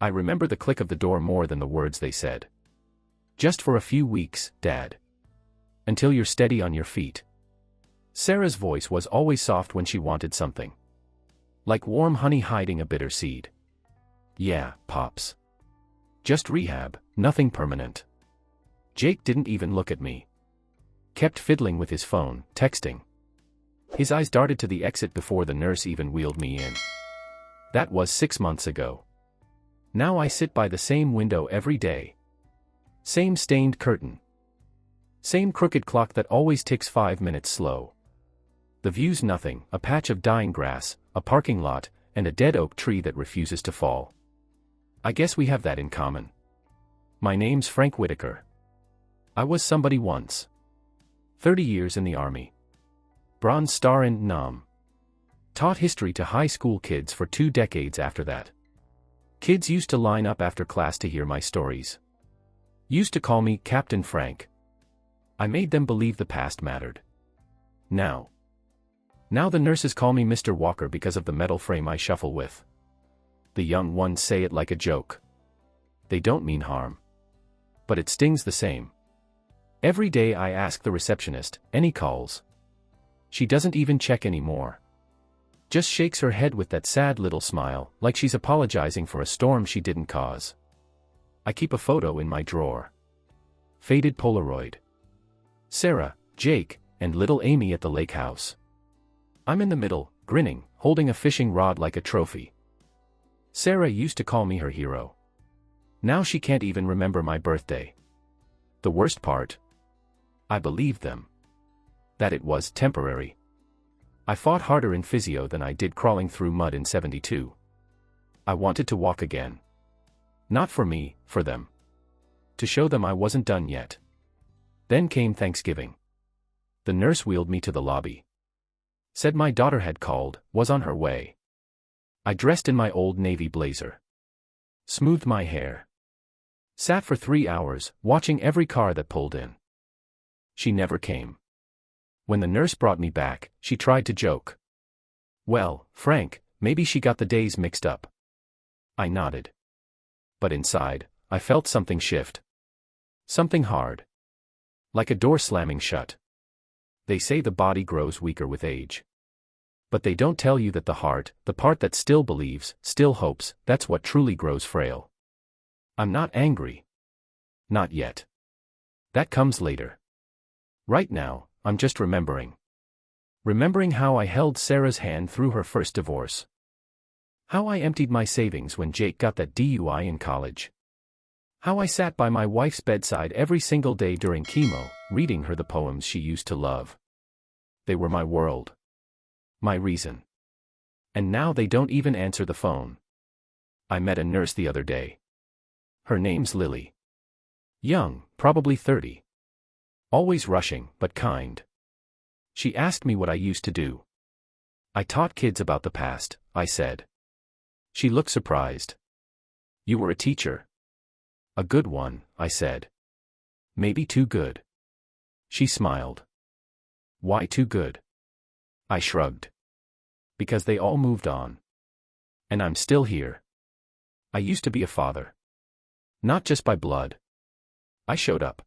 I remember the click of the door more than the words they said. Just for a few weeks, Dad. Until you're steady on your feet. Sarah's voice was always soft when she wanted something. Like warm honey hiding a bitter seed. Yeah, Pops. Just rehab, nothing permanent. Jake didn't even look at me. Kept fiddling with his phone, texting. His eyes darted to the exit before the nurse even wheeled me in. That was 6 months ago. Now I sit by the same window every day. Same stained curtain. Same crooked clock that always ticks 5 minutes slow. The view's nothing, a patch of dying grass, a parking lot, and a dead oak tree that refuses to fall. I guess we have that in common. My name's Frank Whitaker. I was somebody once. 30 years in the Army. Bronze Star in Nam. Taught history to high school kids for 2 decades after that. Kids used to line up after class to hear my stories. Used to call me Captain Frank. I made them believe the past mattered. Now the nurses call me Mr. Walker because of the metal frame I shuffle with. The young ones say it like a joke. They don't mean harm. But it stings the same. Every day I ask the receptionist, any calls? She doesn't even check anymore. Just shakes her head with that sad little smile, like she's apologizing for a storm she didn't cause. I keep a photo in my drawer. Faded Polaroid. Sarah, Jake, and little Amy at the lake house. I'm in the middle, grinning, holding a fishing rod like a trophy. Sarah used to call me her hero. Now she can't even remember my birthday. The worst part? I believed them. That it was temporary. I fought harder in physio than I did crawling through mud in '72. I wanted to walk again. Not for me, for them. To show them I wasn't done yet. Then came Thanksgiving. The nurse wheeled me to the lobby. Said my daughter had called, was on her way. I dressed in my old navy blazer. Smoothed my hair. Sat for 3 hours, watching every car that pulled in. She never came. When the nurse brought me back, she tried to joke. Well, Frank, maybe she got the days mixed up. I nodded. But inside, I felt something shift. Something hard. Like a door slamming shut. They say the body grows weaker with age. But they don't tell you that the heart, the part that still believes, still hopes, that's what truly grows frail. I'm not angry. Not yet. That comes later. Right now, I'm just remembering. Remembering how I held Sarah's hand through her first divorce. How I emptied my savings when Jake got that DUI in college. How I sat by my wife's bedside every single day during chemo, reading her the poems she used to love. They were my world. My reason. And now they don't even answer the phone. I met a nurse the other day. Her name's Lily. Young, probably 30. Always rushing, but kind. She asked me what I used to do. I taught kids about the past, I said. She looked surprised. You were a teacher. A good one, I said. Maybe too good. She smiled. Why too good? I shrugged. Because they all moved on. And I'm still here. I used to be a father. Not just by blood. I showed up.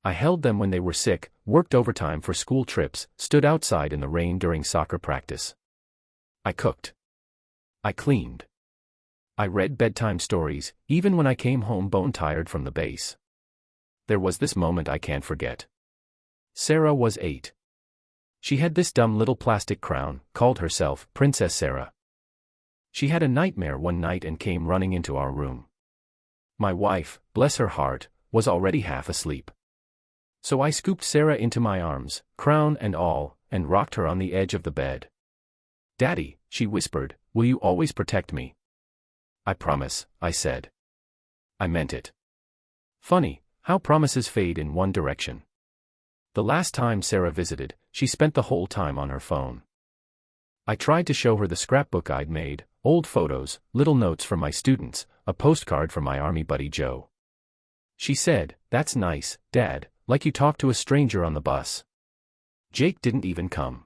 I held them when they were sick, worked overtime for school trips, stood outside in the rain during soccer practice. I cooked. I cleaned. I read bedtime stories, even when I came home bone-tired from the base. There was this moment I can't forget. Sarah was 8. She had this dumb little plastic crown, called herself Princess Sarah. She had a nightmare one night and came running into our room. My wife, bless her heart, was already half asleep. So I scooped Sarah into my arms, crown and all, and rocked her on the edge of the bed. Daddy, she whispered, will you always protect me? I promise, I said. I meant it. Funny, how promises fade in one direction. The last time Sarah visited, she spent the whole time on her phone. I tried to show her the scrapbook I'd made, old photos, little notes from my students, a postcard from my army buddy Joe. She said, that's nice, Dad, like you talked to a stranger on the bus. Jake didn't even come.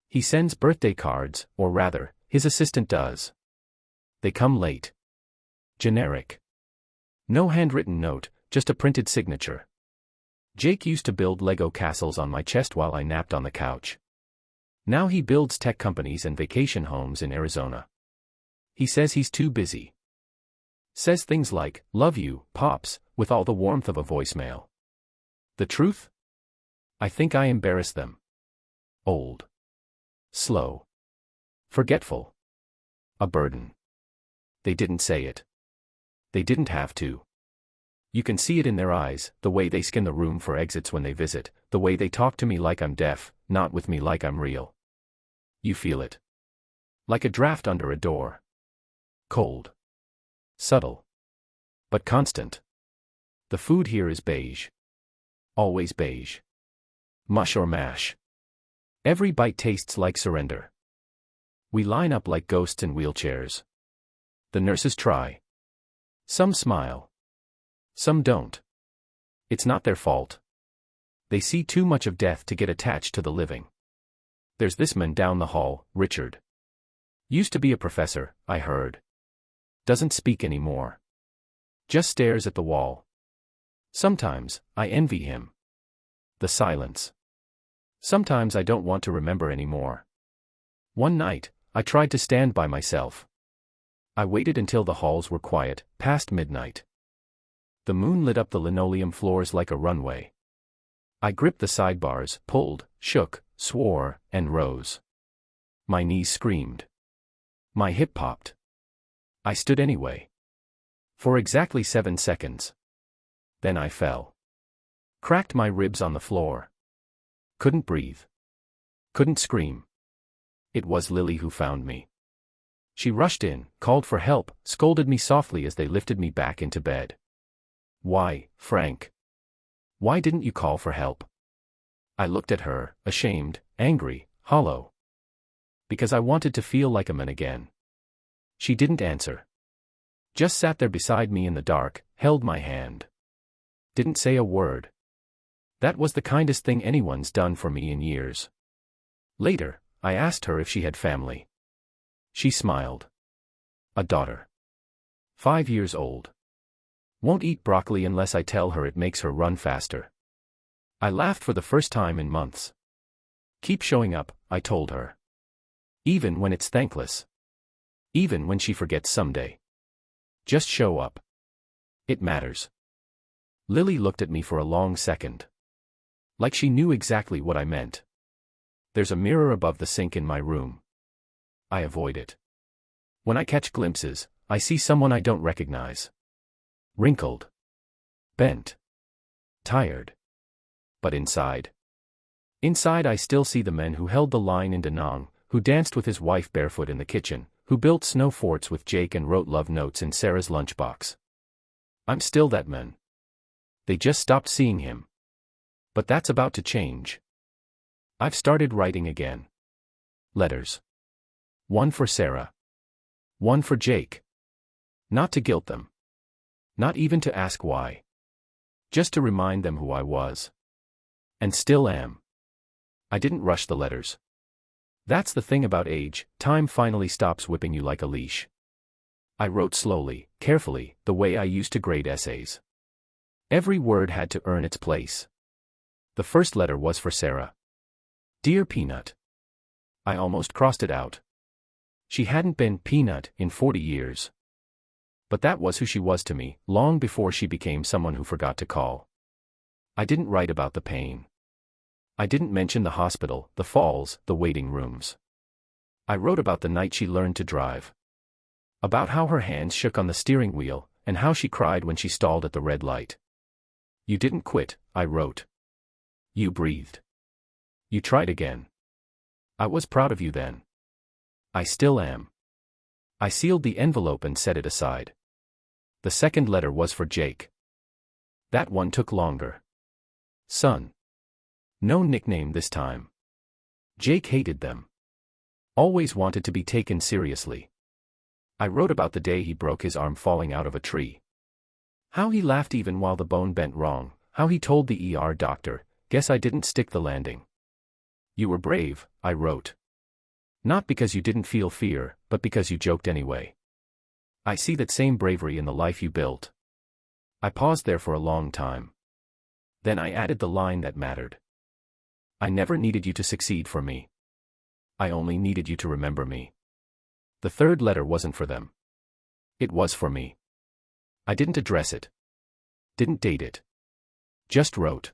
He sends birthday cards, or rather, his assistant does. They come late. Generic. No handwritten note, just a printed signature. Jake used to build Lego castles on my chest while I napped on the couch. Now he builds tech companies and vacation homes in Arizona. He says he's too busy. Says things like, "Love you, Pops," with all the warmth of a voicemail. The truth? I think I embarrass them. Old. Slow. Forgetful. A burden. They didn't say it. They didn't have to. You can see it in their eyes, the way they scan the room for exits when they visit, the way they talk to me like I'm deaf, not with me like I'm real. You feel it. Like a draft under a door. Cold. Subtle. But constant. The food here is beige. Always beige. Mush or mash. Every bite tastes like surrender. We line up like ghosts in wheelchairs. The nurses try. Some smile. Some don't. It's not their fault. They see too much of death to get attached to the living. There's this man down the hall, Richard. Used to be a professor, I heard. Doesn't speak anymore. Just stares at the wall. Sometimes, I envy him. The silence. Sometimes I don't want to remember anymore. One night, I tried to stand by myself. I waited until the halls were quiet, past midnight. The moon lit up the linoleum floors like a runway. I gripped the sidebars, pulled, shook, swore, and rose. My knees screamed. My hip popped. I stood anyway. For exactly 7 seconds. Then I fell. Cracked my ribs on the floor. Couldn't breathe. Couldn't scream. It was Lily who found me. She rushed in, called for help, scolded me softly as they lifted me back into bed. Why, Frank? Why didn't you call for help? I looked at her, ashamed, angry, hollow. Because I wanted to feel like a man again. She didn't answer. Just sat there beside me in the dark, held my hand. Didn't say a word. That was the kindest thing anyone's done for me in years. Later, I asked her if she had family. She smiled. A daughter. 5 years old. Won't eat broccoli unless I tell her it makes her run faster. I laughed for the first time in months. Keep showing up, I told her. Even when it's thankless. Even when she forgets someday. Just show up. It matters. Lily looked at me for a long second. Like she knew exactly what I meant. There's a mirror above the sink in my room. I avoid it. When I catch glimpses, I see someone I don't recognize. Wrinkled. Bent. Tired. But inside. Inside I still see the man who held the line in Da Nang, who danced with his wife barefoot in the kitchen, who built snow forts with Jake and wrote love notes in Sarah's lunchbox. I'm still that man. They just stopped seeing him. But that's about to change. I've started writing again. Letters. One for Sarah. One for Jake. Not to guilt them. Not even to ask why. Just to remind them who I was. And still am. I didn't rush the letters. That's the thing about age, time finally stops whipping you like a leash. I wrote slowly, carefully, the way I used to grade essays. Every word had to earn its place. The first letter was for Sarah. Dear Peanut. I almost crossed it out. She hadn't been Peanut in 40 years. But that was who she was to me, long before she became someone who forgot to call. I didn't write about the pain. I didn't mention the hospital, the falls, the waiting rooms. I wrote about the night she learned to drive. About how her hands shook on the steering wheel, and how she cried when she stalled at the red light. You didn't quit, I wrote. You breathed. You tried again. I was proud of you then. I still am. I sealed the envelope and set it aside. The second letter was for Jake. That one took longer. Son. No nickname this time. Jake hated them. Always wanted to be taken seriously. I wrote about the day he broke his arm falling out of a tree. How he laughed even while the bone bent wrong, how he told the ER doctor, "Guess I didn't stick the landing." You were brave, I wrote. Not because you didn't feel fear, but because you joked anyway. I see that same bravery in the life you built. I paused there for a long time. Then I added the line that mattered. I never needed you to succeed for me. I only needed you to remember me. The third letter wasn't for them. It was for me. I didn't address it. Didn't date it. Just wrote.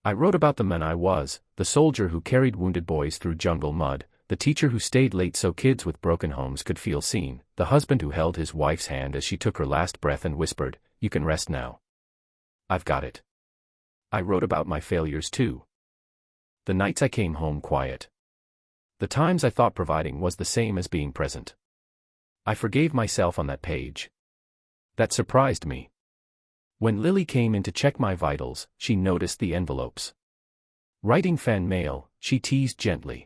I wrote about the man I was, the soldier who carried wounded boys through jungle mud, the teacher who stayed late so kids with broken homes could feel seen, the husband who held his wife's hand as she took her last breath and whispered, "You can rest now. I've got it." I wrote about my failures too. The nights I came home quiet. The times I thought providing was the same as being present. I forgave myself on that page. That surprised me. When Lily came in to check my vitals, she noticed the envelopes. Writing fan mail, she teased gently.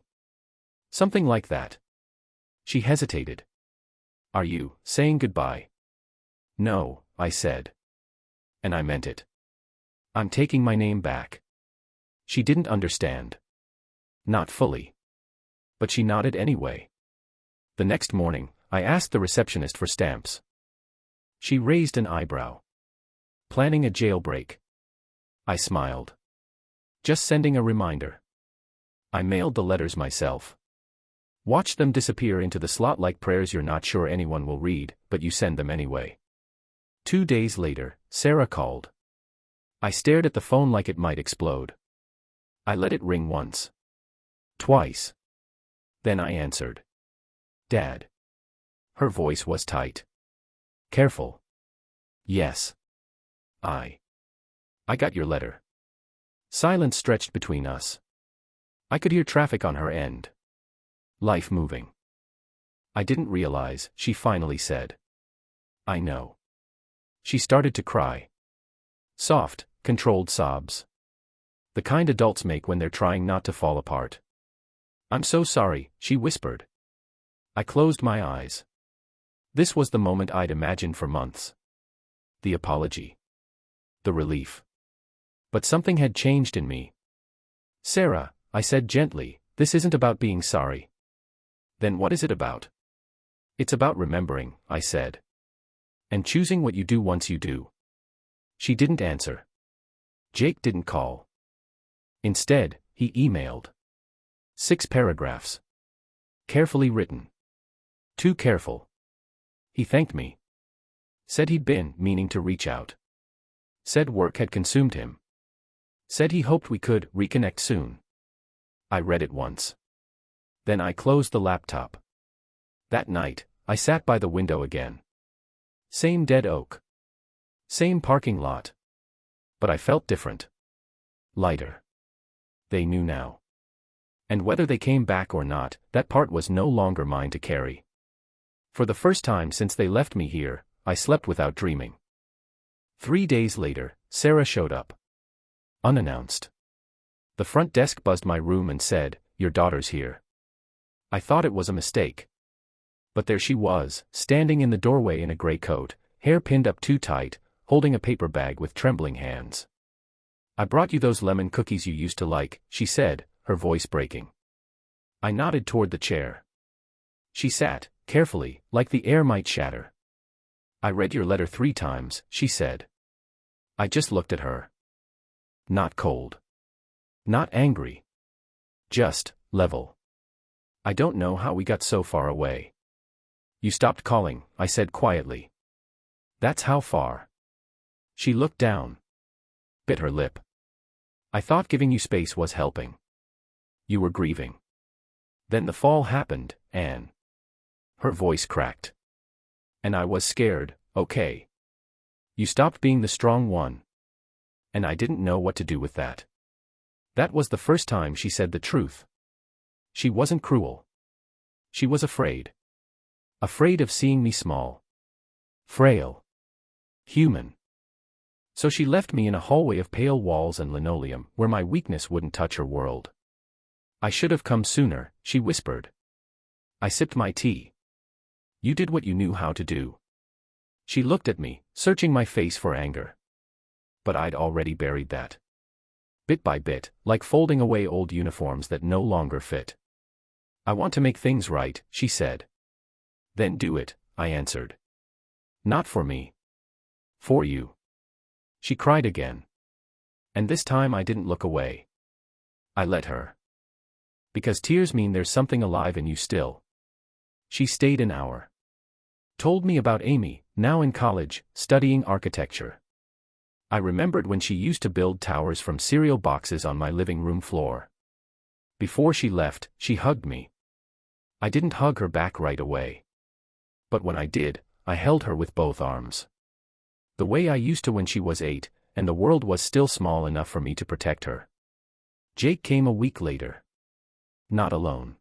Something like that. She hesitated. Are you saying goodbye? No, I said. And I meant it. I'm taking my name back. She didn't understand. Not fully. But she nodded anyway. The next morning, I asked the receptionist for stamps. She raised an eyebrow. Planning a jailbreak. I smiled. Just sending a reminder. I mailed the letters myself. Watch them disappear into the slot like prayers you're not sure anyone will read, but you send them anyway. 2 days later, Sarah called. I stared at the phone like it might explode. I let it ring once. Twice. Then I answered. Dad. Her voice was tight. Careful. Yes. I got your letter. Silence stretched between us. I could hear traffic on her end. Life moving. I didn't realize, she finally said. I know. She started to cry. Soft, controlled sobs. The kind adults make when they're trying not to fall apart. I'm so sorry, she whispered. I closed my eyes. This was the moment I'd imagined for months. The apology. The relief. But something had changed in me. Sarah, I said gently, this isn't about being sorry. Then what is it about? It's about remembering, I said. And choosing what you do once you do. She didn't answer. Jake didn't call. Instead, he emailed. 6 paragraphs. Carefully written. Too careful. He thanked me. Said he'd been meaning to reach out. Said work had consumed him. Said he hoped we could reconnect soon. I read it once. Then I closed the laptop. That night, I sat by the window again. Same dead oak. Same parking lot. But I felt different. Lighter. They knew now. And whether they came back or not, that part was no longer mine to carry. For the first time since they left me here, I slept without dreaming. 3 days later, Sarah showed up. Unannounced. The front desk buzzed my room and said, "Your daughter's here." I thought it was a mistake. But there she was, standing in the doorway in a gray coat, hair pinned up too tight, holding a paper bag with trembling hands. "I brought you those lemon cookies you used to like," she said, her voice breaking. I nodded toward the chair. She sat, carefully, like the air might shatter. "I read your letter 3 times, she said. I just looked at her. Not cold. Not angry. Just level. I don't know how we got so far away. You stopped calling, I said quietly. That's how far. She looked down. Bit her lip. I thought giving you space was helping. You were grieving. Then the fall happened, Anne. Her voice cracked. And I was scared, okay. You stopped being the strong one. And I didn't know what to do with that. That was the first time she said the truth. She wasn't cruel. She was afraid. Afraid of seeing me small. Frail. Human. So she left me in a hallway of pale walls and linoleum, where my weakness wouldn't touch her world. I should have come sooner, she whispered. I sipped my tea. You did what you knew how to do. She looked at me, searching my face for anger. But I'd already buried that. Bit by bit, like folding away old uniforms that no longer fit. I want to make things right, she said. Then do it, I answered. Not for me. For you. She cried again. And this time I didn't look away. I let her. Because tears mean there's something alive in you still. She stayed an hour. Told me about Amy, now in college, studying architecture. I remembered when she used to build towers from cereal boxes on my living room floor. Before she left, she hugged me. I didn't hug her back right away. But when I did, I held her with both arms. The way I used to when she was 8, and the world was still small enough for me to protect her. Jake came a week later. Not alone.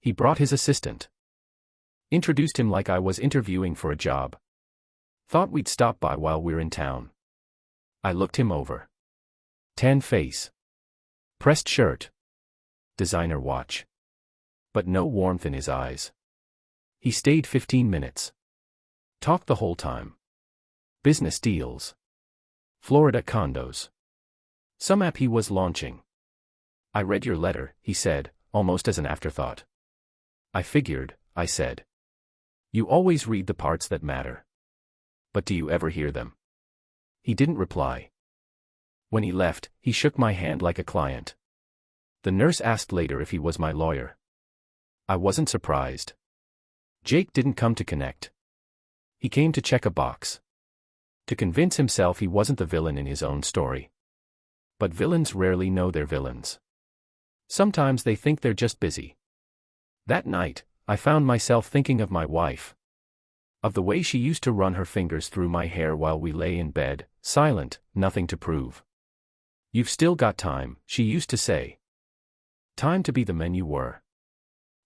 He brought his assistant. Introduced him like I was interviewing for a job. Thought we'd stop by while we're in town. I looked him over. Tan face. Pressed shirt. Designer watch. But no warmth in his eyes. He stayed 15 minutes. Talked the whole time. Business deals. Florida condos. Some app he was launching. I read your letter, he said, almost as an afterthought. I figured, I said. You always read the parts that matter. But do you ever hear them? He didn't reply. When he left, he shook my hand like a client. The nurse asked later if he was my lawyer. I wasn't surprised. Jake didn't come to connect. He came to check a box. To convince himself he wasn't the villain in his own story. But villains rarely know they're villains. Sometimes they think they're just busy. That night, I found myself thinking of my wife. Of the way she used to run her fingers through my hair while we lay in bed, silent, nothing to prove. You've still got time, she used to say. Time to be the man you were.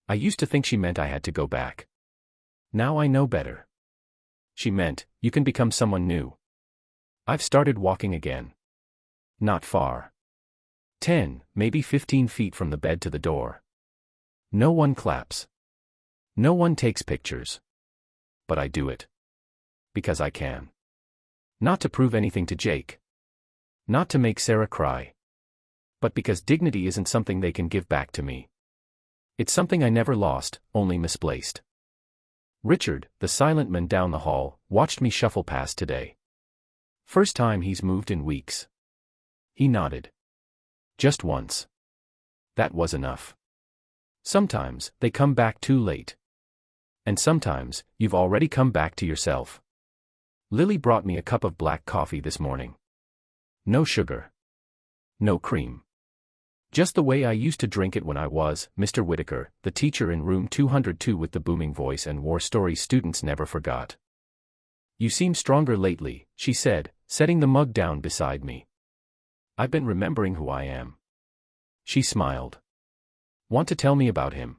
I used to think she meant I had to go back. Now I know better. She meant, you can become someone new. I've started walking again. Not far. 10, maybe 15 feet from the bed to the door. No one claps. No one takes pictures. But I do it. Because I can. Not to prove anything to Jake. Not to make Sarah cry. But because dignity isn't something they can give back to me. It's something I never lost, only misplaced. Richard, the silent man down the hall, watched me shuffle past today. First time he's moved in weeks. He nodded. Just once. That was enough. Sometimes, they come back too late. And sometimes, you've already come back to yourself. Lily brought me a cup of black coffee this morning. No sugar. No cream. Just the way I used to drink it when I was Mr. Whitaker, the teacher in room 202 with the booming voice and war stories students never forgot. You seem stronger lately, she said, setting the mug down beside me. I've been remembering who I am. She smiled. Want to tell me about him?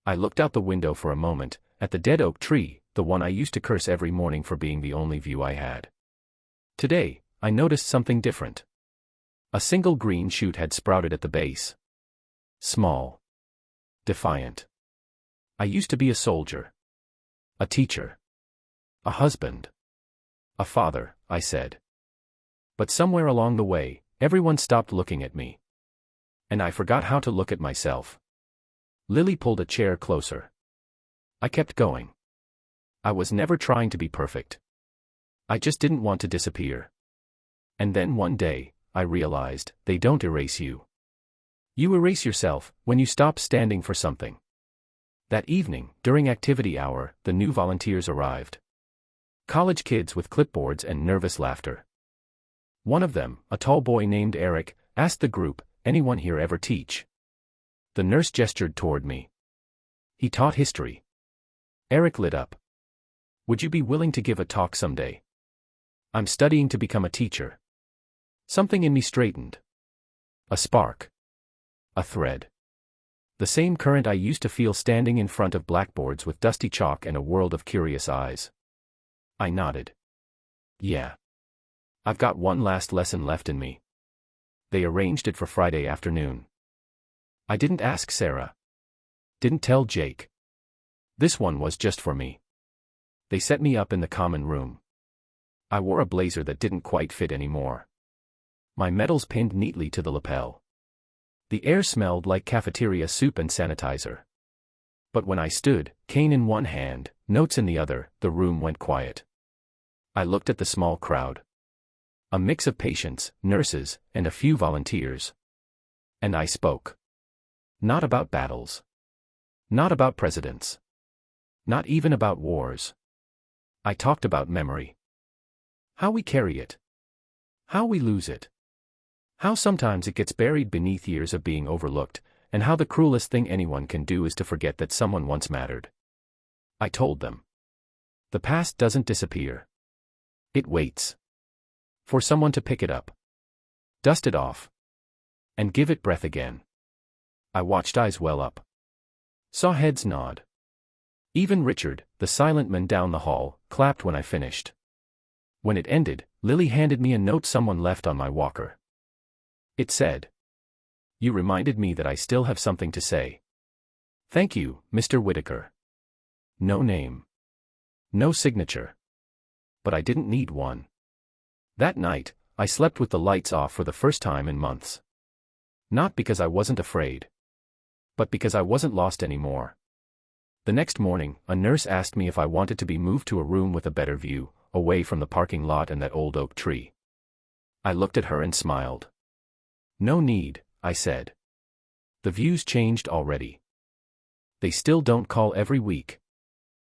I looked out the window for a moment, at the dead oak tree, the one I used to curse every morning for being the only view I had. Today, I noticed something different. A single green shoot had sprouted at the base. Small. Defiant. I used to be a soldier. A teacher. A husband. A father, I said. But somewhere along the way, everyone stopped looking at me. And I forgot how to look at myself. Lily pulled a chair closer. I kept going. I was never trying to be perfect. I just didn't want to disappear. And then one day, I realized, they don't erase you. You erase yourself, when you stop standing for something. That evening, during activity hour, the new volunteers arrived. College kids with clipboards and nervous laughter. One of them, a tall boy named Eric, asked the group, anyone here ever teach? The nurse gestured toward me. He taught history. Eric lit up. Would you be willing to give a talk someday? I'm studying to become a teacher. Something in me straightened. A spark. A thread. The same current I used to feel standing in front of blackboards with dusty chalk and a world of curious eyes. I nodded. Yeah. I've got one last lesson left in me. They arranged it for Friday afternoon. I didn't ask Sarah. Didn't tell Jake. This one was just for me. They set me up in the common room. I wore a blazer that didn't quite fit anymore. My medals pinned neatly to the lapel. The air smelled like cafeteria soup and sanitizer. But when I stood, cane in one hand, notes in the other, the room went quiet. I looked at the small crowd. A mix of patients, nurses, and a few volunteers. And I spoke. Not about battles. Not about presidents. Not even about wars. I talked about memory. How we carry it. How we lose it. How sometimes it gets buried beneath years of being overlooked, and how the cruelest thing anyone can do is to forget that someone once mattered. I told them. The past doesn't disappear. It waits. For someone to pick it up. Dust it off. And give it breath again. I watched eyes well up. Saw heads nod. Even Richard, the silent man down the hall, clapped when I finished. When it ended, Lily handed me a note someone left on my walker. It said, "You reminded me that I still have something to say. Thank you, Mr. Whitaker." No name. No signature. But I didn't need one. That night, I slept with the lights off for the first time in months. Not because I wasn't afraid. But because I wasn't lost anymore. The next morning, a nurse asked me if I wanted to be moved to a room with a better view, away from the parking lot and that old oak tree. I looked at her and smiled. No need, I said. The view's changed already. They still don't call every week.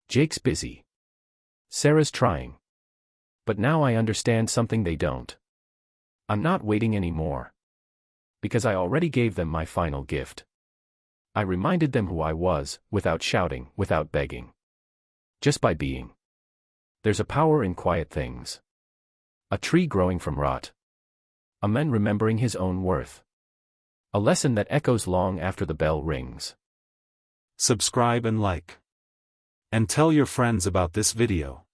Jake's busy. Sarah's trying. But now I understand something they don't. I'm not waiting anymore. Because I already gave them my final gift. I reminded them who I was, without shouting, without begging. Just by being. There's a power in quiet things. A tree growing from rot. A man remembering his own worth. A lesson that echoes long after the bell rings. Subscribe and like. And tell your friends about this video.